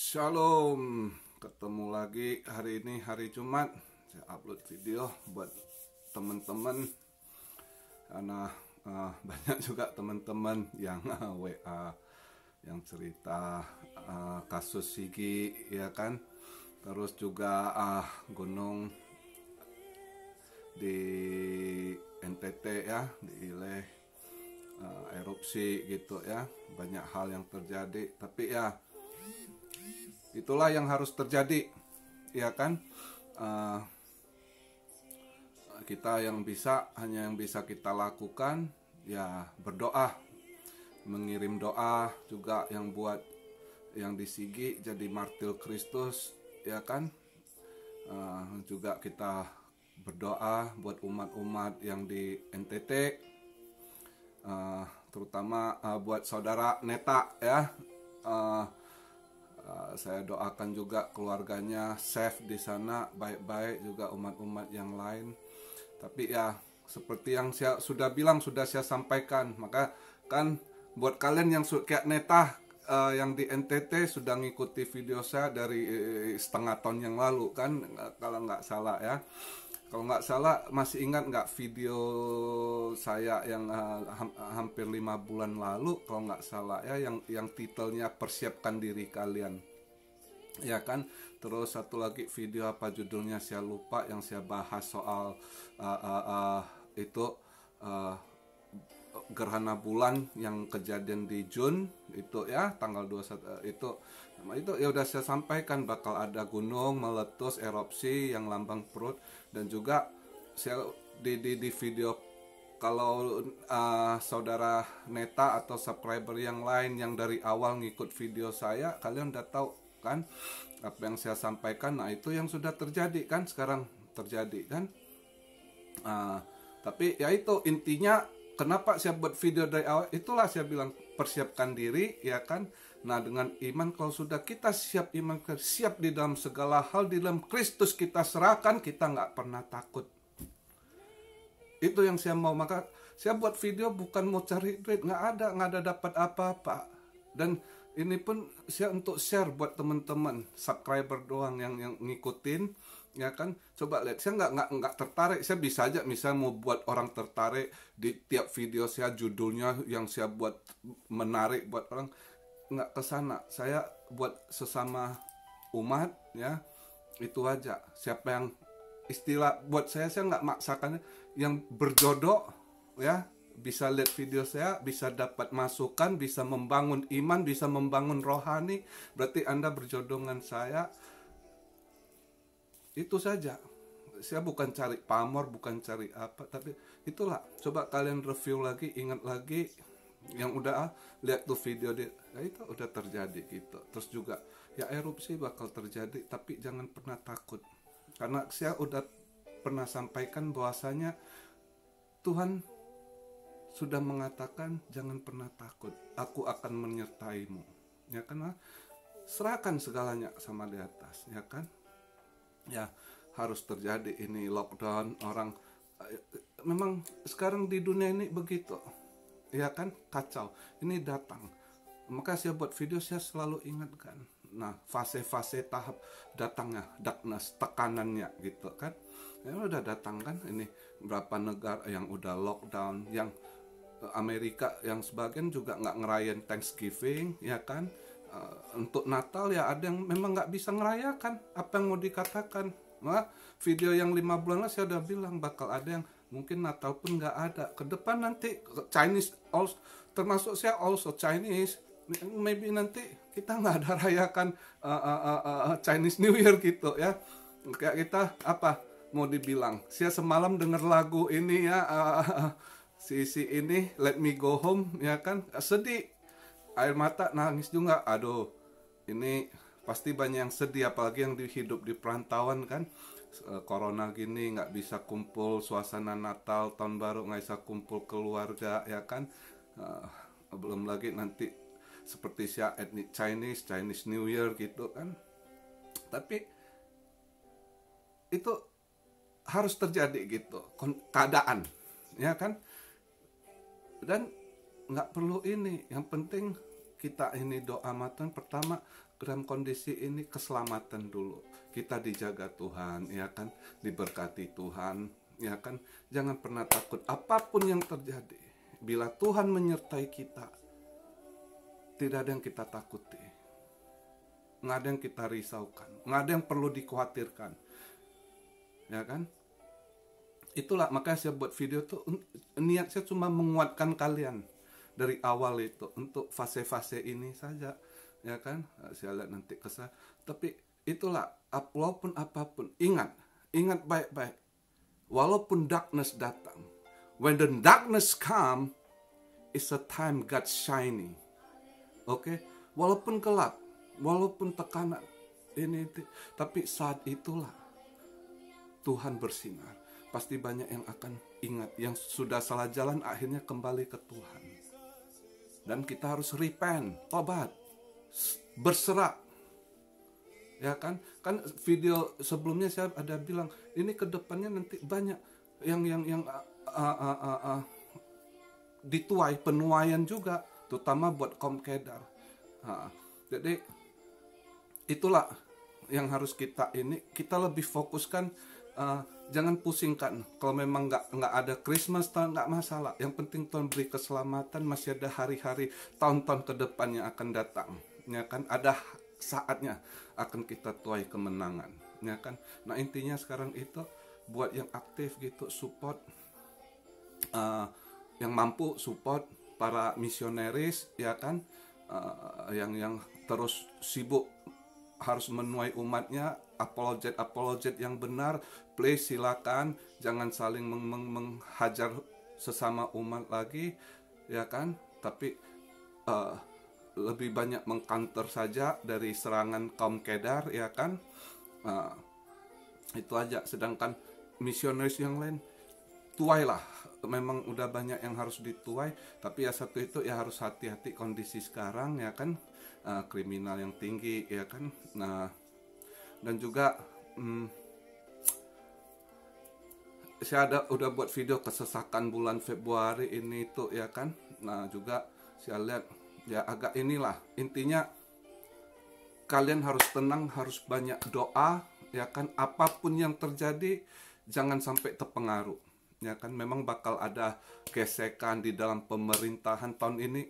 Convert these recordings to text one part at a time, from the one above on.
Shalom, ketemu lagi hari ini hari Jumat. Saya upload video buat teman-teman karena banyak juga teman-teman yang WA yang cerita kasus Sigi, ya kan. Terus juga gunung di NTT ya, di Ileh, erupsi gitu ya. Banyak hal yang terjadi, tapi ya itulah yang harus terjadi, ya kan. Kita hanya yang bisa kita lakukan ya berdoa, mengirim doa juga yang buat yang di Sigi jadi martir Kristus, ya kan. Juga kita berdoa buat umat-umat yang di NTT, terutama buat saudara Neta ya. Saya doakan juga keluarganya safe di sana, baik-baik, juga umat-umat yang lain. Tapi ya seperti yang saya sudah bilang, sudah saya sampaikan, maka kan buat kalian yang kayak Neta yang di NTT sudah ngikuti video saya dari setengah tahun yang lalu kan, kalau nggak salah ya. Kalau nggak salah, masih ingat nggak video saya yang hampir 5 bulan lalu, kalau nggak salah ya, yang titelnya persiapkan diri kalian, ya kan. Terus satu lagi video apa judulnya saya lupa, yang saya bahas soal itu gerhana bulan yang kejadian di Jun itu ya, tanggal 21 itu ya udah saya sampaikan bakal ada gunung meletus, erupsi yang lambang perut. Dan juga saya di video, kalau saudara Neta atau subscriber yang lain yang dari awal ngikut video saya, kalian udah tahu kan apa yang saya sampaikan. Nah itu yang sudah terjadi kan, sekarang terjadi kan. Tapi ya itu intinya, kenapa saya buat video dari awal, itulah saya bilang persiapkan diri, ya kan. Nah dengan iman, kalau sudah kita siap iman, siap di dalam segala hal, di dalam Kristus kita serahkan, kita nggak pernah takut. Itu yang saya mau. Maka saya buat video bukan mau cari duit, nggak ada dapat apa-apa. Dan ini pun saya untuk share buat teman-teman subscriber doang yang ngikutin, ya kan. Coba lihat, saya nggak tertarik. Saya bisa aja misalnya mau buat orang tertarik di tiap video saya, judulnya yang saya buat menarik buat orang, nggak kesana. Saya buat sesama umat ya, itu aja. Siapa yang istilah buat saya nggak maksakan, yang berjodoh ya bisa lihat video saya, bisa dapat masukan, bisa membangun iman, bisa membangun rohani, berarti Anda berjodoh dengan saya. Itu saja. Saya bukan cari pamor, bukan cari apa, tapi itulah. Coba kalian review lagi, ingat lagi yang udah lihat tuh video dia, ya itu udah terjadi gitu. Terus juga ya erupsi bakal terjadi, tapi jangan pernah takut, karena saya udah pernah sampaikan bahwasanya Tuhan sudah mengatakan jangan pernah takut, aku akan menyertaimu, ya kan. Serahkan segalanya sama di atas, ya kan. Ya harus terjadi ini lockdown, orang memang sekarang di dunia ini begitu, ya kan, kacau. Ini datang, maka saya buat video, saya selalu ingatkan. Nah fase-fase tahap datangnya darkness, tekanannya gitu kan. Ya udah datang kan, ini berapa negara yang udah lockdown, yang Amerika yang sebagian juga nggak ngerayain Thanksgiving, ya kan. Untuk Natal ya ada yang memang nggak bisa ngerayakan, apa yang mau dikatakan. Nah, video yang 5 bulan lalu saya udah bilang bakal ada yang mungkin Natal pun nggak ada ke depan nanti. Chinese also, termasuk saya also Chinese, maybe nanti kita nggak ada rayakan Chinese New Year gitu ya. Kayak kita apa mau dibilang, saya semalam denger lagu ini ya, si ini Let Me Go Home, ya kan, sedih, air mata, nangis juga. Aduh, ini pasti banyak yang sedih, apalagi yang hidup di perantauan kan. Corona gini nggak bisa kumpul, suasana Natal tahun baru nggak bisa kumpul keluarga, ya kan. Belum lagi nanti seperti saya etnik Chinese New Year gitu kan. Tapi itu harus terjadi gitu keadaan, ya kan. Dan nggak perlu ini, yang penting kita ini doa sama Tuhan, pertama dalam kondisi ini keselamatan dulu. Kita dijaga Tuhan, ya kan, diberkati Tuhan, ya kan. Jangan pernah takut apapun yang terjadi. Bila Tuhan menyertai kita, tidak ada yang kita takuti, nggak ada yang kita risaukan, nggak ada yang perlu dikhawatirkan, ya kan. Itulah makanya saya buat video tuh, niat saya cuma menguatkan kalian dari awal itu untuk fase-fase ini saja, ya kan. Saya lihat nanti kesal, tapi itulah, walaupun apapun, ingat baik-baik, walaupun darkness datang, when the darkness come, it's a time God shining. Oke, walaupun gelap, walaupun tekanan ini, tapi saat itulah Tuhan bersinar. Pasti banyak yang akan ingat, yang sudah salah jalan akhirnya kembali ke Tuhan. Dan kita harus repent, tobat, berserah. Ya kan? Kan video sebelumnya saya ada bilang, ini ke depannya nanti banyak yang dituai, penuaian juga, terutama buat kaum Kedar. Jadi itulah yang harus kita lebih fokuskan. Jangan pusingkan. Kalau memang nggak ada Christmas, nggak masalah. Yang penting Tuhan beri keselamatan. Masih ada hari-hari, tahun-tahun ke depan yang akan datang, ya kan. Ada saatnya akan kita tuai kemenangan, ya kan. Nah intinya sekarang itu buat yang aktif gitu, support, yang mampu support para misionaris, ya kan, yang terus sibuk harus menuai umatnya, apologet yang benar, please silakan, jangan saling menghajar sesama umat lagi, ya kan, tapi lebih banyak mengcounter saja dari serangan kaum Kedar, ya kan. Itu aja. Sedangkan misionaris yang lain, tuailah, memang udah banyak yang harus dituai, tapi ya satu itu ya harus hati-hati kondisi sekarang, ya kan, kriminal yang tinggi, ya kan. Nah, dan juga saya udah buat video kesesakan bulan Februari ini tuh, ya kan. Nah juga saya lihat ya agak inilah, intinya kalian harus tenang, harus banyak doa, ya kan. Apapun yang terjadi jangan sampai terpengaruh, ya kan. Memang bakal ada gesekan di dalam pemerintahan tahun ini.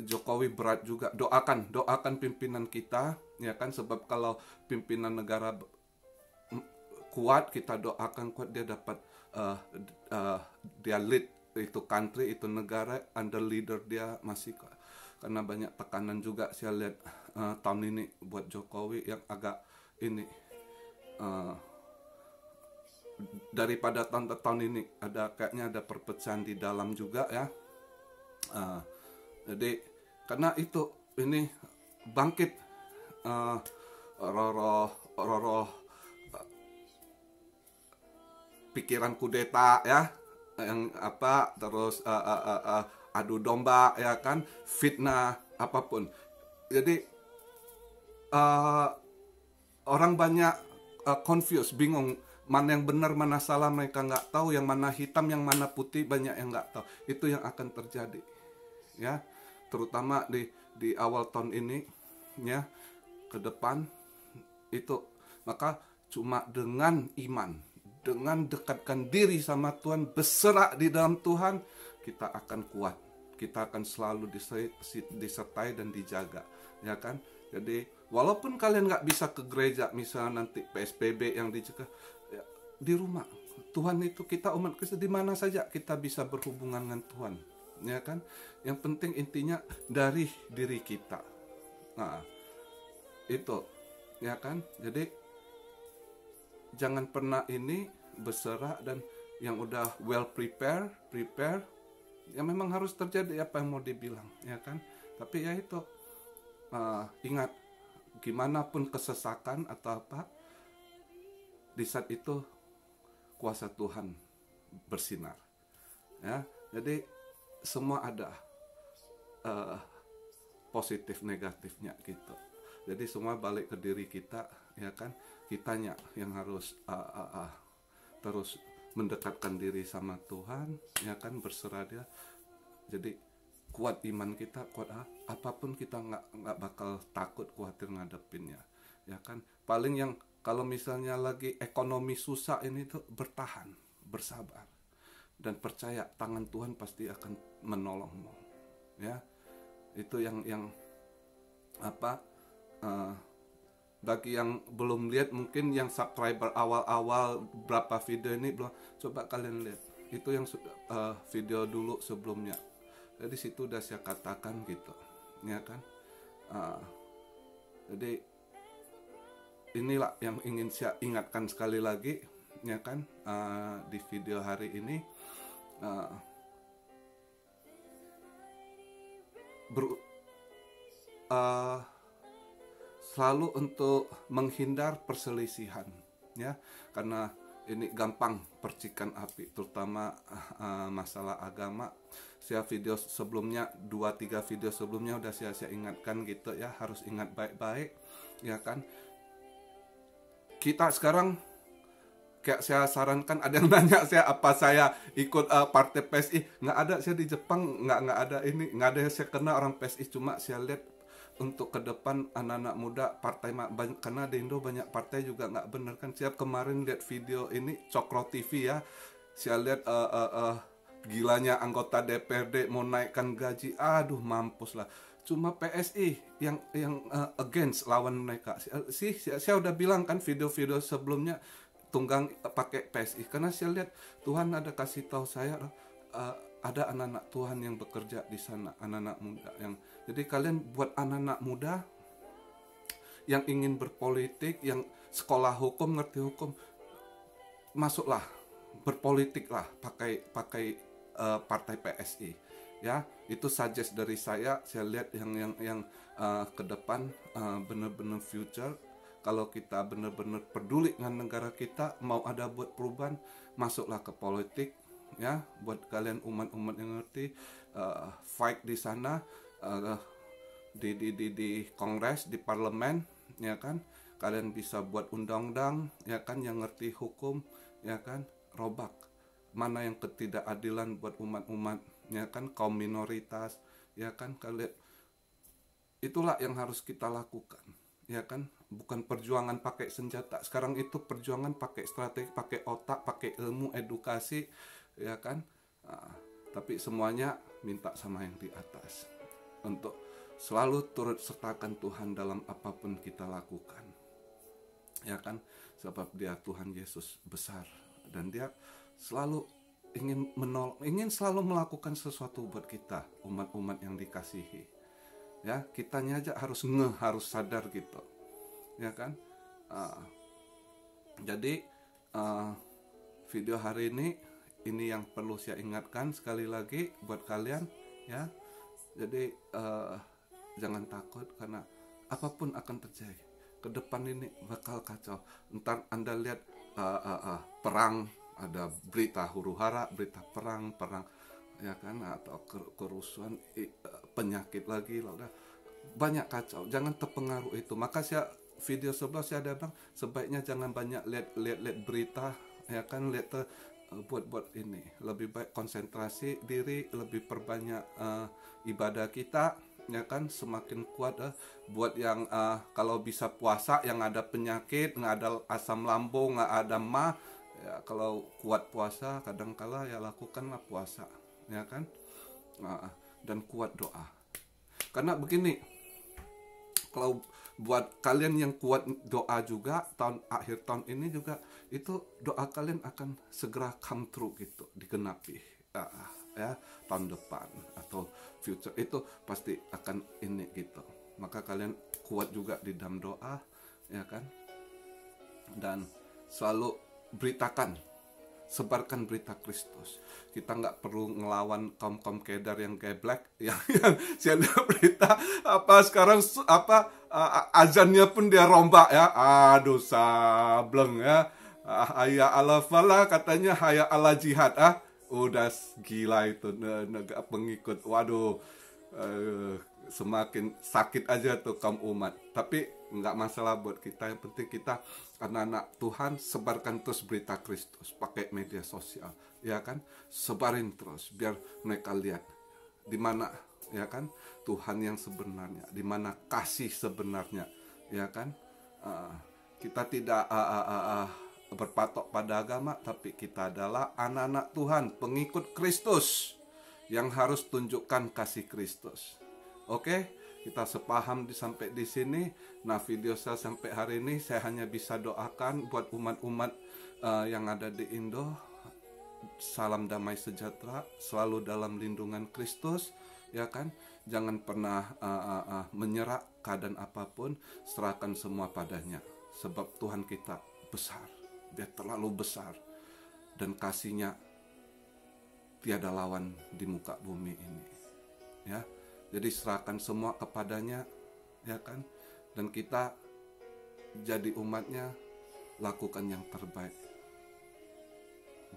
Jokowi berat juga, doakan pimpinan kita, ya kan. Sebab kalau pimpinan negara kuat, kita doakan kuat, dia dapat dia lead itu country, itu negara, under leader dia masih, karena banyak tekanan juga saya lihat tahun ini buat Jokowi yang agak ini, daripada tahun ini kayaknya ada perpecahan di dalam juga, ya. Jadi karena itu ini bangkit roh pikiran kudeta, ya, yang apa, terus adu domba, ya kan, fitnah, apapun. Jadi orang banyak confused, bingung mana yang benar, mana salah, mereka nggak tahu, yang mana hitam, yang mana putih, banyak yang nggak tahu. Itu yang akan terjadi, ya, terutama di awal tahun ini, ya, ke depan itu. Maka cuma dengan iman, dengan dekatkan diri sama Tuhan, berserah di dalam Tuhan, kita akan kuat, kita akan selalu disertai dan dijaga, ya kan. Jadi walaupun kalian nggak bisa ke gereja, misalnya nanti PSBB yang dicegah, ya, di rumah Tuhan itu, kita umat Kristus di mana saja kita bisa berhubungan dengan Tuhan, ya kan. Yang penting intinya dari diri kita. Nah, itu, ya kan. Jadi jangan pernah ini berserah, dan yang udah well prepare, ya memang harus terjadi apa yang mau dibilang, ya kan. Tapi ya itu, ingat, gimana pun kesesakan atau apa, di saat itu kuasa Tuhan bersinar, ya. Jadi semua ada positif negatifnya gitu. Jadi semua balik ke diri kita, ya kan. Kitanya yang harus terus mendekatkan diri sama Tuhan, ya kan, berserah dia. Jadi kuat iman kita, kuat apapun kita nggak bakal takut khawatir ngadepinnya, ya kan. Paling yang kalau misalnya lagi ekonomi susah ini tuh bertahan, bersabar, dan percaya tangan Tuhan pasti akan menolongmu, ya. Itu yang apa, bagi yang belum lihat, mungkin yang subscriber awal-awal berapa video ini belum, coba kalian lihat itu yang video dulu sebelumnya. Jadi situ udah saya katakan gitu, ya kan. Jadi inilah yang ingin saya ingatkan sekali lagi, ya kan, di video hari ini. Selalu untuk menghindar perselisihan, ya, karena ini gampang percikan api, terutama masalah agama. Saya video sebelumnya, 2-3 video sebelumnya udah saya ingatkan gitu, ya, harus ingat baik-baik, ya kan. Kita sekarang kayak saya sarankan, ada yang nanya saya apa saya ikut partai PSI. Nggak ada, saya di Jepang nggak ada ini, nggak ada yang saya kenal orang PSI. Cuma saya lihat untuk ke depan anak-anak muda partai, karena di Indo banyak partai juga nggak bener kan. Saya kemarin lihat video ini Cokro TV, ya, saya lihat gilanya anggota DPRD mau naikkan gaji, aduh mampus lah. Cuma PSI yang against, lawan mereka. Saya udah bilang kan video-video sebelumnya, tunggang pakai PSI, karena saya lihat Tuhan ada kasih tahu saya, ada anak-anak Tuhan yang bekerja di sana, anak-anak muda yang, jadi kalian buat anak-anak muda yang ingin berpolitik, yang sekolah hukum, ngerti hukum, masuklah berpolitik lah, pakai partai PSI, ya. Itu suggest dari saya lihat yang ke depan bener-bener future. Kalau kita benar-benar peduli dengan negara kita, mau ada buat perubahan, masuklah ke politik, ya. Buat kalian umat-umat yang ngerti, fight di sana, di Kongres, di parlemen, ya kan. Kalian bisa buat undang-undang, ya kan, yang ngerti hukum, ya kan, robak mana yang ketidakadilan buat umat-umat, ya kan, kaum minoritas, ya kan. Kalian, itulah yang harus kita lakukan, ya kan. Bukan perjuangan pakai senjata. Sekarang itu perjuangan pakai strategi, pakai otak, pakai ilmu, edukasi, ya kan. Tapi semuanya minta sama yang di atas untuk selalu turut sertakan Tuhan dalam apapun kita lakukan, ya kan. Sebab Dia Tuhan Yesus besar, dan Dia selalu ingin selalu melakukan sesuatu buat kita, umat-umat yang dikasihi, ya. Kitanya aja harus sadar gitu, ya kan. Jadi video hari ini yang perlu saya ingatkan sekali lagi buat kalian, ya. Jadi jangan takut, karena apapun akan terjadi ke depan ini bakal kacau. Ntar Anda lihat perang, ada berita huru-hara, berita perang, ya kan, atau kerusuhan, penyakit lagi, udah banyak kacau. Jangan terpengaruh itu. Maka saya video sebelah saya ada bilang, sebaiknya jangan banyak lihat berita, ya kan, lihat buat ini. Lebih baik konsentrasi diri, lebih perbanyak ibadah kita, ya kan. Semakin kuat buat yang kalau bisa puasa, yang ada penyakit, nggak ada asam lambung, nggak ada ya, kalau kuat puasa, kadangkala ya lakukanlah puasa, ya kan. Dan kuat doa, karena begini, kalau buat kalian yang kuat doa juga, akhir tahun ini juga itu doa kalian akan segera come true gitu, digenapi, ya, tahun depan atau future itu pasti akan ini gitu. Maka kalian kuat juga di dalam doa, ya kan, dan selalu beritakan, sebarkan berita Kristus. Kita nggak perlu ngelawan kaum kedar yang geblek, yang saya lihat berita sekarang azannya pun dia rombak, ya. Aduh sableng, ya. Hayya ala falah, katanya hayya ala jihad, udah gila itu negara pengikut. Waduh, semakin sakit aja tuh kaum umat. Tapi nggak masalah buat kita, yang penting kita anak-anak Tuhan sebarkan terus berita Kristus pakai media sosial, ya kan. Sebarin terus biar mereka lihat di mana ya kan? Tuhan yang sebenarnya, di mana kasih sebenarnya, ya kan? Kita tidak berpatok pada agama, tapi kita adalah anak-anak Tuhan, pengikut Kristus yang harus tunjukkan kasih Kristus. Oke, kita sepaham sampai di sini. Nah, video saya sampai hari ini saya hanya bisa doakan buat umat-umat yang ada di Indo. Salam damai sejahtera, selalu dalam lindungan Kristus, ya kan? Jangan pernah menyerah keadaan apapun, serahkan semua padanya. Sebab Tuhan kita besar, Dia terlalu besar, dan kasih-Nya tiada lawan di muka bumi ini. Ya, jadi serahkan semua kepadanya, ya kan? Dan kita jadi umatnya, lakukan yang terbaik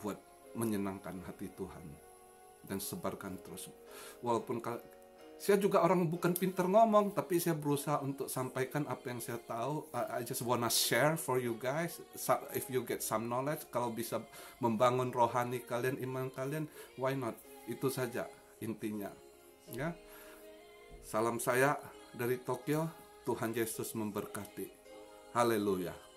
buat menyenangkan hati Tuhan dan sebarkan terus. Walaupun saya juga orang bukan pintar ngomong, tapi saya berusaha untuk sampaikan apa yang saya tahu. I just wanna share for you guys. If you get some knowledge, kalau bisa membangun rohani kalian, iman kalian, why not? Itu saja intinya. Ya. Salam saya dari Tokyo. Tuhan Yesus memberkati. Haleluya.